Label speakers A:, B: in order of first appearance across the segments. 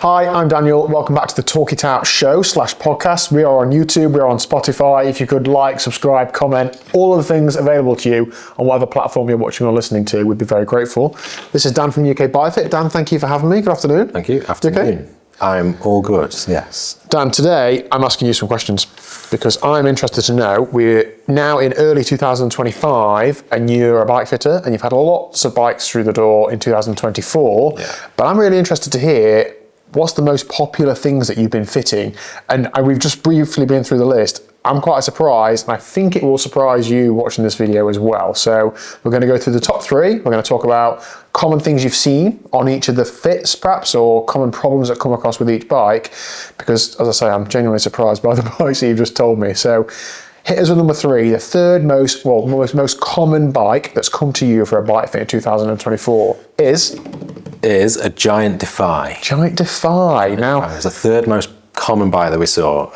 A: Hi, I'm Daniel. Welcome back to the Talk It Out show / podcast. We are on YouTube, we are on Spotify. If you could like, subscribe, comment, all of the things available to you on whatever platform you're watching or listening to, we'd be very grateful. This is Dan from UK BikeFit. Dan, thank you for having me. Good afternoon.
B: Thank you. Afternoon. Okay? I'm all good, yes.
A: Dan, today I'm asking you some questions because I'm interested to know, we're now in early 2025 and you're a bike fitter and you've had lots of bikes through the door in 2024, but I'm really interested to hear what's the most popular things that you've been fitting? And we've just briefly been through the list. I'm quite surprised, and I think it will surprise you watching this video as well. So we're going to go through the top 3. We're going to talk about common things you've seen on each of the fits, perhaps, or common problems that come across with each bike. Because, as I say, I'm genuinely surprised by the bikes that you've just told me. So hit us with number 3, the third most common bike that's come to you for a bike fit in 2024 is
B: a Giant Defy.
A: Giant Defy. Now,
B: it's the third most common bike that we saw.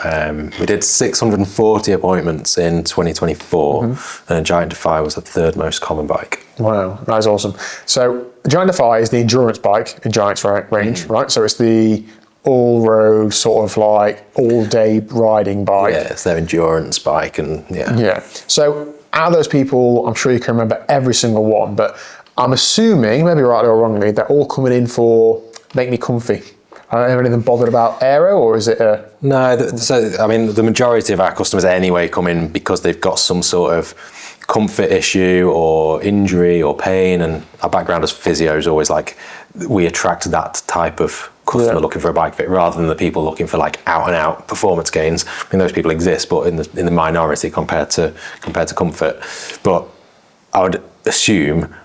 B: We did 640 appointments in 2024, and Giant Defy was the third most common bike.
A: Wow, that is awesome. So Giant Defy is the endurance bike in Giant's range, right? So it's the all-road sort of like all-day riding bike.
B: Yeah, it's their endurance bike, and
A: yeah. So out of those people, I'm sure you can remember every single one, but I'm assuming, maybe rightly or wrongly, they're all coming in for make me comfy. Are anything bothered about aero, or is it a...
B: No, the majority of our customers anyway come in because they've got some sort of comfort issue or injury or pain, and our background as physio is always like, we attract that type of customer looking for a bike fit rather than the people looking for like out and out performance gains. I mean, those people exist, but in the minority compared to comfort. But I would assume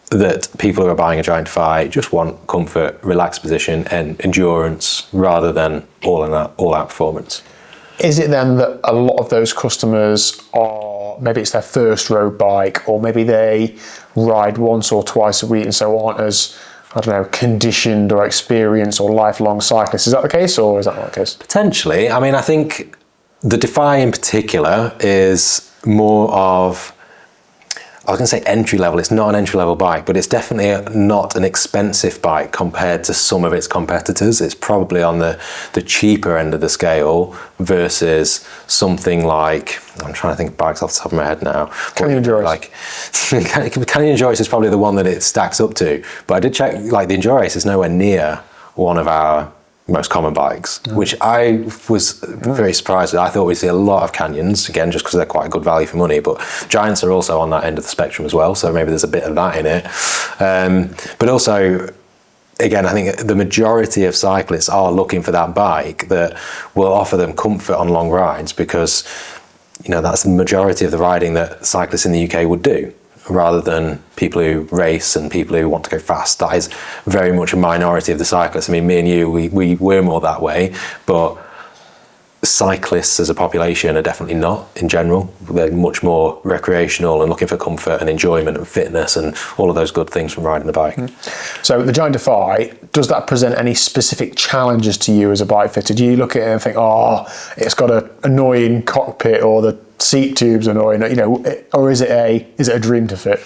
B: that people who are buying a Giant Defy just want comfort, relaxed position and endurance rather than all-out performance.
A: Is it then that a lot of those customers are, maybe it's their first road bike, or maybe they ride once or twice a week and so aren't as, I don't know, conditioned or experienced or lifelong cyclists? Is that the case, or is that not the case?
B: Potentially. I mean, I think the Defy in particular is more of, I was going to say entry level. It's not an entry level bike, but it's definitely not an expensive bike compared to some of its competitors. It's probably on the cheaper end of the scale versus something like, I'm trying to think of bikes off the top of my head now.
A: Canyon Endurance.
B: Like, Canyon Endurance is probably the one that it stacks up to. But I did check, like the Endurance is nowhere near one of our most common bikes, which I was very surprised with. I thought we'd see a lot of Canyons, again, just because they're quite a good value for money, but Giants are also on that end of the spectrum as well, so maybe there's a bit of that in it. But also, again, I think the majority of cyclists are looking for that bike that will offer them comfort on long rides, because that's the majority of the riding that cyclists in the UK would do, rather than people who race and people who want to go fast. That is very much a minority of the cyclists. I mean, me and you, we're more that way, but cyclists as a population are definitely not in general. They're much more recreational and looking for comfort and enjoyment and fitness and all of those good things from riding the bike.
A: So the Giant Defy, does that present any specific challenges to you as a bike fitter? Do you look at it and think, it's got an annoying cockpit, or the seat tube's annoying, or is it a dream to fit?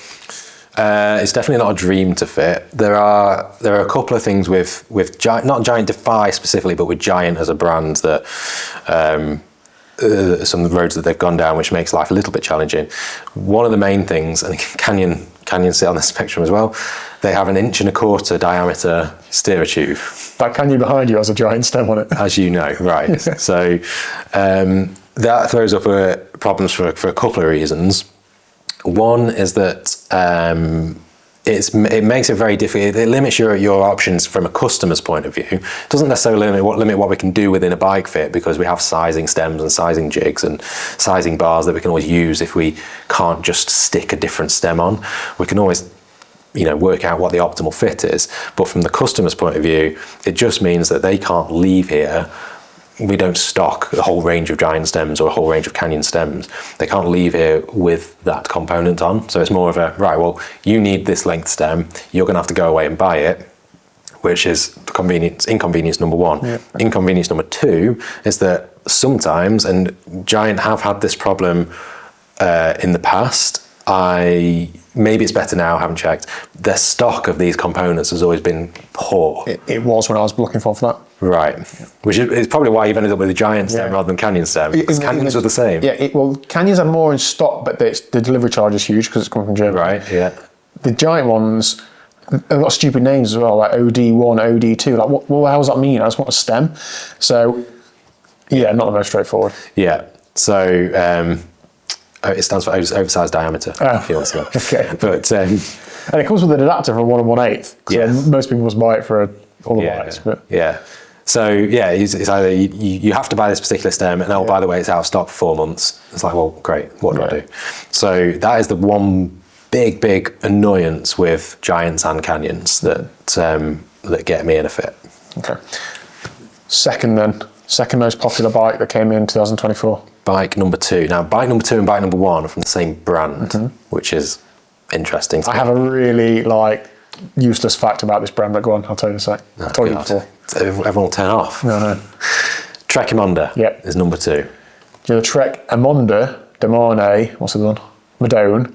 B: It's definitely not a dream to fit. There are a couple of things with Giant, not Giant Defy specifically, but with Giant as a brand, that some of the roads that they've gone down, which makes life a little bit challenging. One of the main things, and Canyon sit on the spectrum as well, they have an 1.25 inch diameter steerer tube.
A: That Canyon behind you has a Giant stem on it. As you know,
B: right. So that throws up problems for a couple of reasons. One is that it makes it very difficult. It limits your options from a customer's point of view. It doesn't necessarily limit what we can do within a bike fit, because we have sizing stems and sizing jigs and sizing bars that we can always use if we can't just stick a different stem on. We can always work out what the optimal fit is. But from the customer's point of view, it just means that they can't leave here. We don't stock a whole range of Giant stems or a whole range of Canyon stems. They can't leave here with that component on. So it's more of a, right, well, you need this length stem, you're going to have to go away and buy it, which is inconvenience number one. Yeah. Inconvenience number two is that sometimes, and Giant have had this problem in the past, maybe it's better now, I haven't checked. The stock of these components has always been poor.
A: It was when I was looking for that.
B: Right. Which is probably why you've ended up with a Giant stem rather than Canyon stem. Because Canyons are the same.
A: Yeah, Canyons have more in stock, but the delivery charge is huge because it's coming from Germany.
B: Right, yeah.
A: The Giant ones, they've got stupid names as well, like OD1, OD2. Like, what the hell does that mean? I just want a stem. So, yeah, not the most straightforward.
B: Yeah. So, it stands for oversized diameter, if you want to know.
A: Okay.
B: But,
A: and it comes with an adapter for 1 1/8. So most people must buy it for all the bikes. But.
B: Yeah. So, yeah, it's either you have to buy this particular stem, and by the way, it's out of stock for 4 months. It's like, well, great, what do I do? So that is the one big annoyance with Giants and Canyons that get me in a fit.
A: Okay. Second most popular bike that came in 2024.
B: Bike number 2. Now, bike number 2 and bike number 1 are from the same brand, which is interesting.
A: I have a really useless fact about this brand, but go on, I'll tell you in a sec. I told you before.
B: Everyone will turn off.
A: No.
B: Trek Emonda is number 2.
A: The Trek Emonda, Domane, what's the other one? Madone.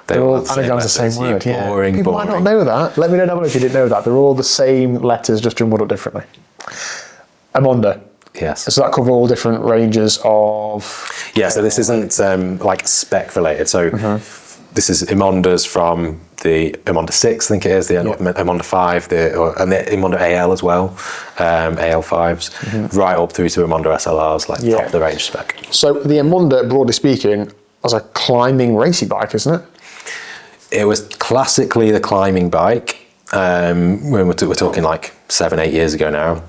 A: They're all anagrams the same word.
B: Boring,
A: People might not know that. Let me know down below if you didn't know that. They're all the same letters, just jumbled up differently. Emonda.
B: Yes.
A: So that covers all different ranges of...
B: Yeah, so this isn't spec related. So this is Emondas from the Emonda 6, I think it is, the Emonda 5, and the Emonda AL as well, AL5s, right up through to Emonda SLRs, top of the range spec.
A: So the Emonda, broadly speaking, was a climbing racy bike, isn't it?
B: It was classically the climbing bike, when we're talking 7-8 years ago now.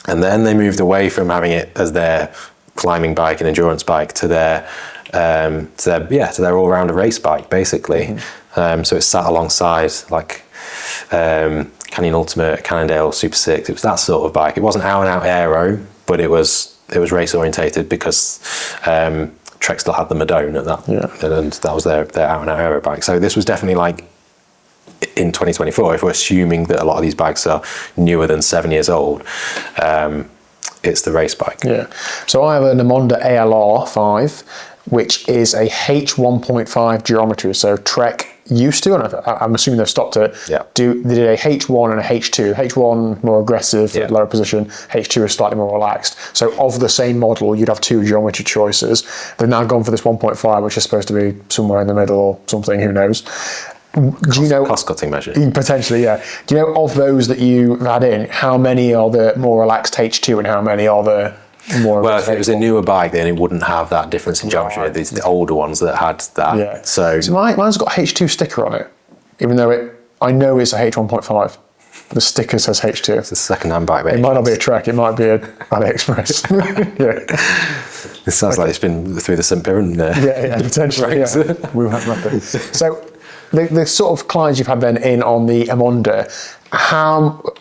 B: And then they moved away from having it as their climbing bike and endurance bike to their all-rounder race bike, basically. So it sat alongside Canyon Ultimate, Cannondale Super 6. It was that sort of bike. It wasn't out-and-out aero, but it was race orientated because Trek still had the Madone at that, and that was their out-and-out aero bike. So this was definitely in 2024, if we're assuming that a lot of these bikes are newer than 7 years old, it's the race bike. Yeah.
A: So I have an Emonda ALR 5, which is a H1.5 geometry. So Trek used to, and I'm assuming they've stopped it, they did a H1 and a H2. H1 more aggressive, lower position. H2 is slightly more relaxed. So of the same model, you'd have 2 geometry choices. They've now gone for this 1.5, which is supposed to be somewhere in the middle or something, who knows. Do you know
B: cost-cutting measure?
A: Potentially, yeah. Do you know of those that you've had in, how many are the more relaxed H2 and how many are the more?
B: Well, if it was a newer bike, then it wouldn't have that difference in geometry. Right. These the older ones that had that.
A: Yeah.
B: So
A: mine's got a H2 sticker on it, even though I know it's a H1.5. The sticker says H2.
B: It's a second-hand bike, mate.
A: It might not be a Trek. It might be an AliExpress. Yeah.
B: It sounds like it's been through the St. Piran.
A: Yeah, potentially. Yeah. We have nothing. So. The sort of clients you've had then in on the Emonda,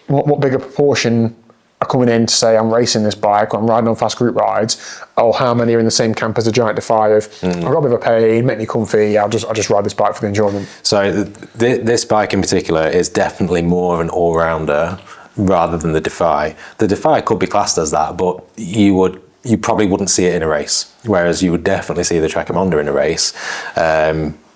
A: what bigger proportion are coming in to say I'm racing this bike, or I'm riding on fast group rides, or how many are in the same camp as the Giant Defy of I've got a bit of a pain, make me comfy, I'll just ride this bike for the enjoyment.
B: So this bike in particular is definitely more of an all-rounder rather than the Defy. The Defy could be classed as that, but you probably wouldn't see it in a race, whereas you would definitely see the Trek Emonda in a race.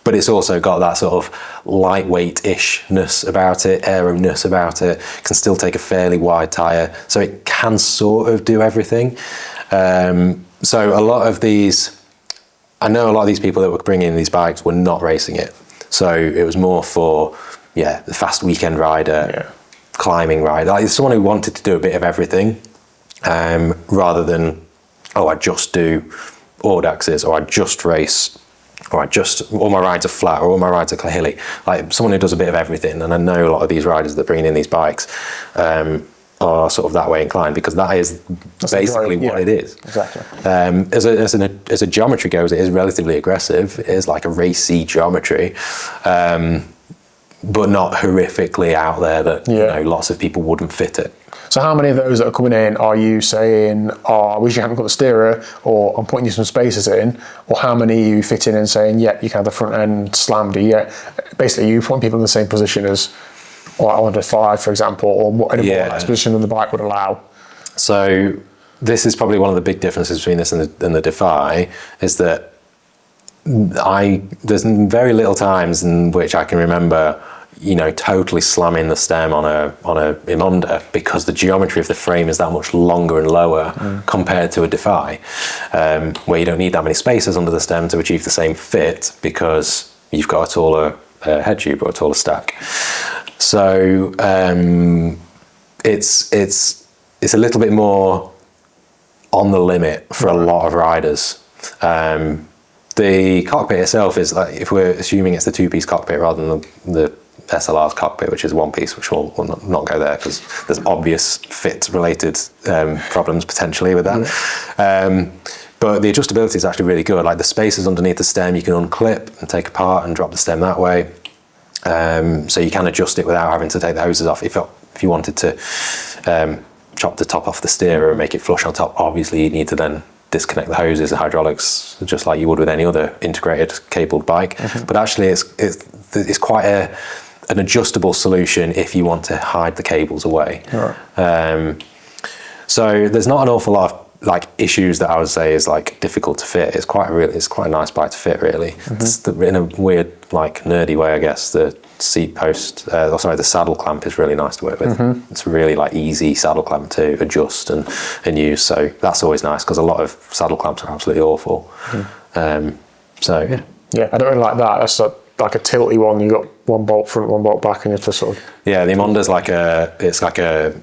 B: But it's also got that sort of lightweight-ishness about it, aero-ness about it. Can still take a fairly wide tyre, so it can sort of do everything. So a lot of these people that were bringing in these bikes were not racing it. So it was more for, the fast weekend rider, climbing rider. Someone who wanted to do a bit of everything, rather than, I just do Audaxes, or I just race, or all my rides are flat, or all my rides are hilly. Someone who does a bit of everything, and I know a lot of these riders that bring in these bikes are sort of that way inclined, because that's basically what it is.
A: Exactly.
B: As a geometry goes, it is relatively aggressive. It is like a racy geometry, but not horrifically out there that lots of people wouldn't fit it.
A: So how many of those that are coming in are you saying, I wish you hadn't got the steerer, or I'm putting you some spacers in, or how many are you fit in and saying, you can have the front end slammed, basically you putting people in the same position as, I want a 5, for example, or in a more relaxed position than the bike would allow?
B: So this is probably one of the big differences between this and the Defy, is that there's very little times in which I can remember, totally slamming the stem on a Emonda, because the geometry of the frame is that much longer and lower compared to a Defy, where you don't need that many spaces under the stem to achieve the same fit, because you've got a taller head tube or a taller stack. So it's a little bit more on the limit for a lot of riders. The cockpit itself is, like, if we're assuming it's the two-piece cockpit rather than the SLR's cockpit, which is one piece, which will not go there because there's obvious fit-related problems potentially with that. But the adjustability is actually really good. Like, the spaces underneath the stem, you can unclip and take apart and drop the stem that way. So you can adjust it without having to take the hoses off. If you wanted to chop the top off the steerer and make it flush on top, obviously you need to then disconnect the hoses and hydraulics just like you would with any other integrated cabled bike. But actually it's quite an adjustable solution if you want to hide the cables away. So there's not an awful lot of like issues that I would say is like difficult to fit. It's quite a nice bike to fit, really. In a weird, like, nerdy way, I guess, the seat post, the saddle clamp is really nice to work with. It's a really like easy saddle clamp to adjust and use, so that's always nice, because a lot of saddle clamps are absolutely awful. So yeah, I don't really like that. That's like a tilty one. You got one bolt front, one bolt back, and you have to sort of, the Emonda's like a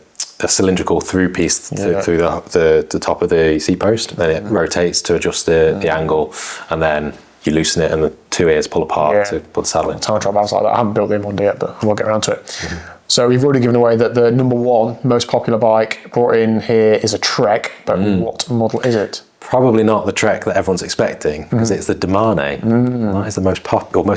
B: cylindrical through piece through the top of the seat post, then it rotates to adjust the angle, and then you loosen it and the two ears pull apart to put the saddle in.
A: Time trial balance like that. I haven't built the Emonda yet, but we'll get around to it. So we've already given away that the number one most popular bike brought in here is a Trek, but what model is it?
B: Probably not the Trek that everyone's expecting, because it's the Domane. That is the most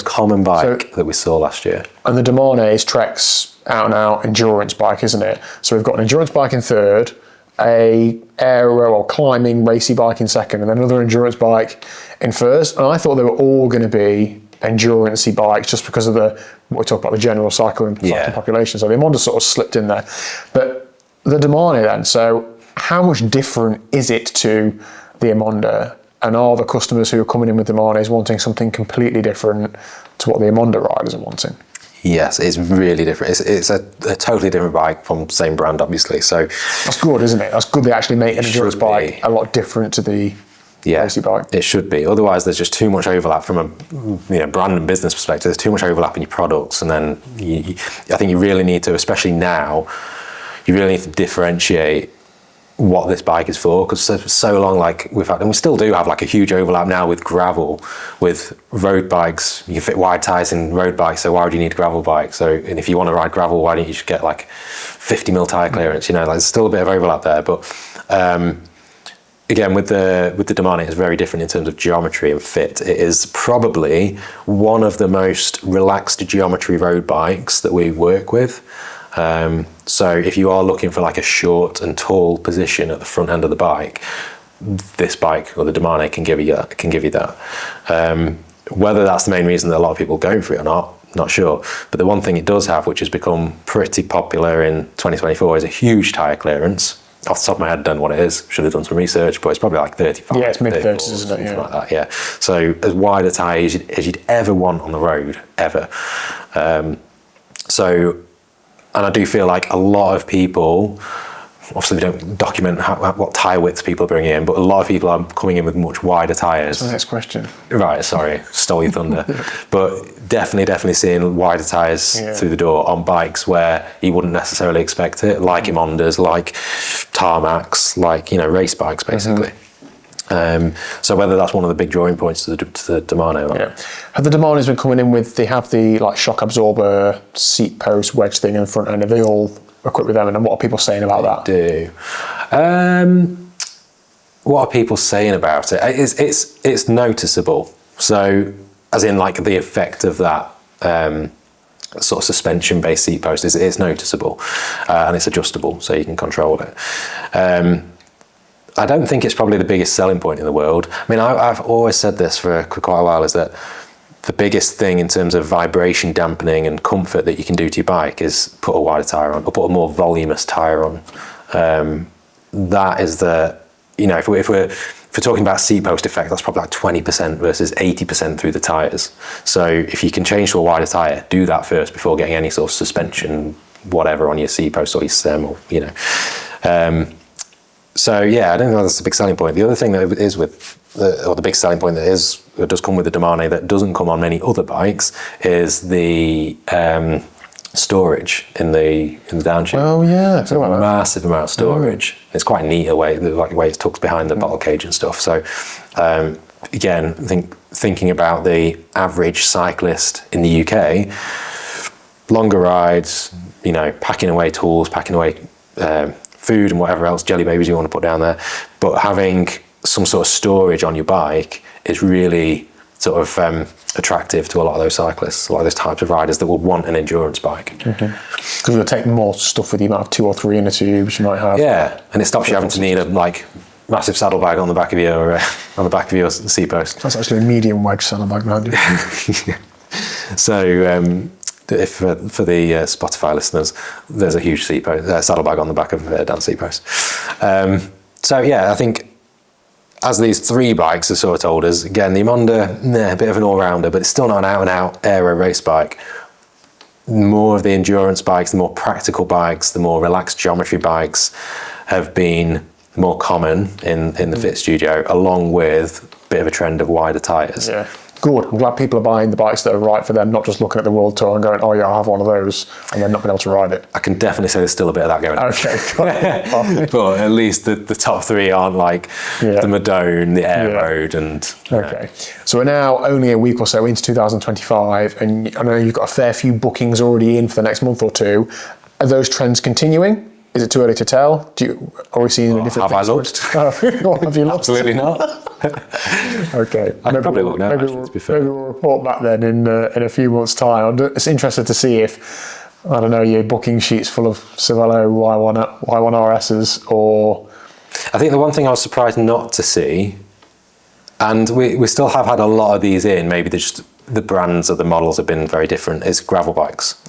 B: common bike that we saw last year.
A: And the Domane is Trek's out-and-out endurance bike, isn't it? So we've got an endurance bike in third, a aero or climbing racy bike in second, and then another endurance bike in first. And I thought they were all going to be endurance-y bikes just because of what we talk about, the general cycling population. So the Emonda sort of slipped in there. But the Domane then, so how much different is it to the Emonda? And are the customers who are coming in with Domanes wanting something completely different to what the Emonda riders are wanting?
B: Yes, it's really different. It's a totally different bike from the same brand, obviously. So
A: that's good, isn't it? That's good. They actually make an endurance bike a lot different to the racy bike.
B: It should be. Otherwise, there's just too much overlap from a brand and business perspective. There's too much overlap in your products, and then I think you really need to, especially now, you really need to differentiate what this bike is for, because for so long, like we've had, and we still do have like a huge overlap now with gravel, with road bikes. You can fit wide tyres in road bikes, so why would you need a gravel bike? So, and if you want to ride gravel, why don't you just get like 50mm tyre clearance? Like, there's still a bit of overlap there, but again, with the Domane, it's very different in terms of geometry and fit. It is probably one of the most relaxed geometry road bikes that we work with. So if you are looking for like a short and tall position at the front end of the bike, this bike or the Domane can give you that. Whether that's the main reason that a lot of people are going for it or not sure. But the one thing it does have, which has become pretty popular in 2024, is a huge tyre clearance. Off the top of my head, I don't know what it is. Should have done some research, but it's probably like 35.
A: Yeah, it's mid-30s, isn't it?
B: Something like that, So as wide a tyre as you'd ever want on the road, ever. And I do feel like a lot of people, obviously we don't document what tyre widths people are bringing in, but a lot of people are coming in with much wider tyres.
A: That's the next question.
B: Right, sorry, stole your thunder. But definitely seeing wider tyres through the door on bikes where you wouldn't necessarily expect it, like Emondas, like Tarmacs, like, race bikes basically. So whether that's one of the big drawing points to the Domane or not.
A: Yeah. Have the Domanes been coming in with, they have the like shock absorber, seat post, wedge thing in the front end? Are they all equipped with them? And what are people saying about that?
B: They do. What are people saying about it? It's noticeable. So as in like the effect of that sort of suspension-based seat post is noticeable, and it's adjustable, so you can control it. I don't think it's probably the biggest selling point in the world. I mean, I've always said this for quite a while, is that the biggest thing in terms of vibration dampening and comfort that you can do to your bike is put a wider tyre on, or put a more voluminous tyre on. That is if we're if we're talking about seat post effect, that's probably like 20% versus 80% through the tyres. So if you can change to a wider tyre, do that first before getting any sort of suspension, whatever, on your seat post or your stem, or, you know. So yeah, I don't know, that's a big selling point. The other thing that is with, or the big selling point that does come with the Domane that doesn't come on many other bikes is the storage in the downshift.
A: Oh yeah,
B: it's a massive amount of storage. It's quite neat the way it's tucked behind the bottle cage and stuff. So again, thinking about the average cyclist in the UK, longer rides, you know, packing away tools, packing away food and whatever else, jelly babies you want to put down there, but having some sort of storage on your bike is really sort of attractive to a lot of those cyclists, a lot of those types of riders that will want an endurance bike.
A: Because you'll take more stuff with the amount of 2 or 3 inner tubes you might have.
B: Yeah, and it stops you having to need a massive saddlebag on the back of your seat post.
A: That's actually a medium wedge saddlebag behind you.
B: So if for the Spotify listeners, there's a huge saddlebag on the back of Dan's seat post. So yeah, I think as these 3 bikes have sort of told us, again, the Emonda, a bit of an all-rounder, but it's still not an out-and-out aero race bike. More of the endurance bikes, the more practical bikes, the more relaxed geometry bikes have been more common in the fit studio, along with a bit of a trend of wider tyres.
A: Yeah. Good. I'm glad people are buying the bikes that are right for them, not just looking at the World Tour and going, oh yeah, I'll have one of those, and then not being able to ride it.
B: I can definitely say there's still a bit of that going on.
A: Okay.
B: But at least the top 3 aren't like the Madone, the Air Road, and...
A: Okay. So we're now only a week or so into 2025, and I know you've got a fair few bookings already in for the next month or 2. Are those trends continuing? Is it too early to tell? Are we seeing a different?
B: Have I looked?
A: Have you looked?
B: Absolutely not.
A: Okay.
B: I can probably look now.
A: Maybe we'll report back then in a few months' time. I'm just interested to see if, I don't know, your booking sheet's full of Cervelo Y1 RSs, or...
B: I think the one thing I was surprised not to see, and we still have had a lot of these in, maybe the brands or the models have been very different, is gravel bikes.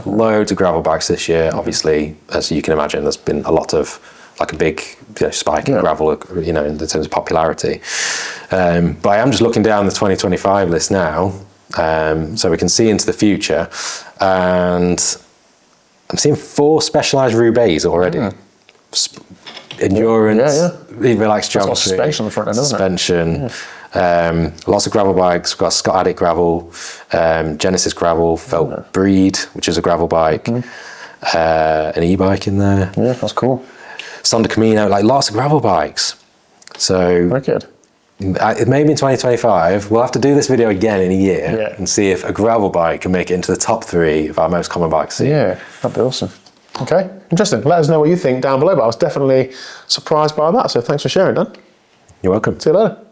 B: Loads of gravel bikes this year. Obviously, as you can imagine, there's been a lot of, like a big spike in gravel, you know, in terms of popularity. But I am just looking down the 2025 list now, so we can see into the future, and I'm seeing 4 Specialized Roubaix already. Endurance, relaxed geometry,
A: suspension on the front end, isn't
B: it? Lots of gravel bikes. We've got Scott Addict gravel, Genesis gravel, Felt Breed, which is a gravel bike, an e-bike in there.
A: Yeah, that's cool.
B: Sonda Camino, like lots of gravel bikes. So
A: very good.
B: Maybe in 2025, we'll have to do this video again in a year and see if a gravel bike can make it into the top 3 of our most common bikes.
A: Yeah, that'd be awesome. Okay, interesting. Let us know what you think down below, but I was definitely surprised by that, so thanks for sharing, Dan.
B: You're welcome.
A: See you later.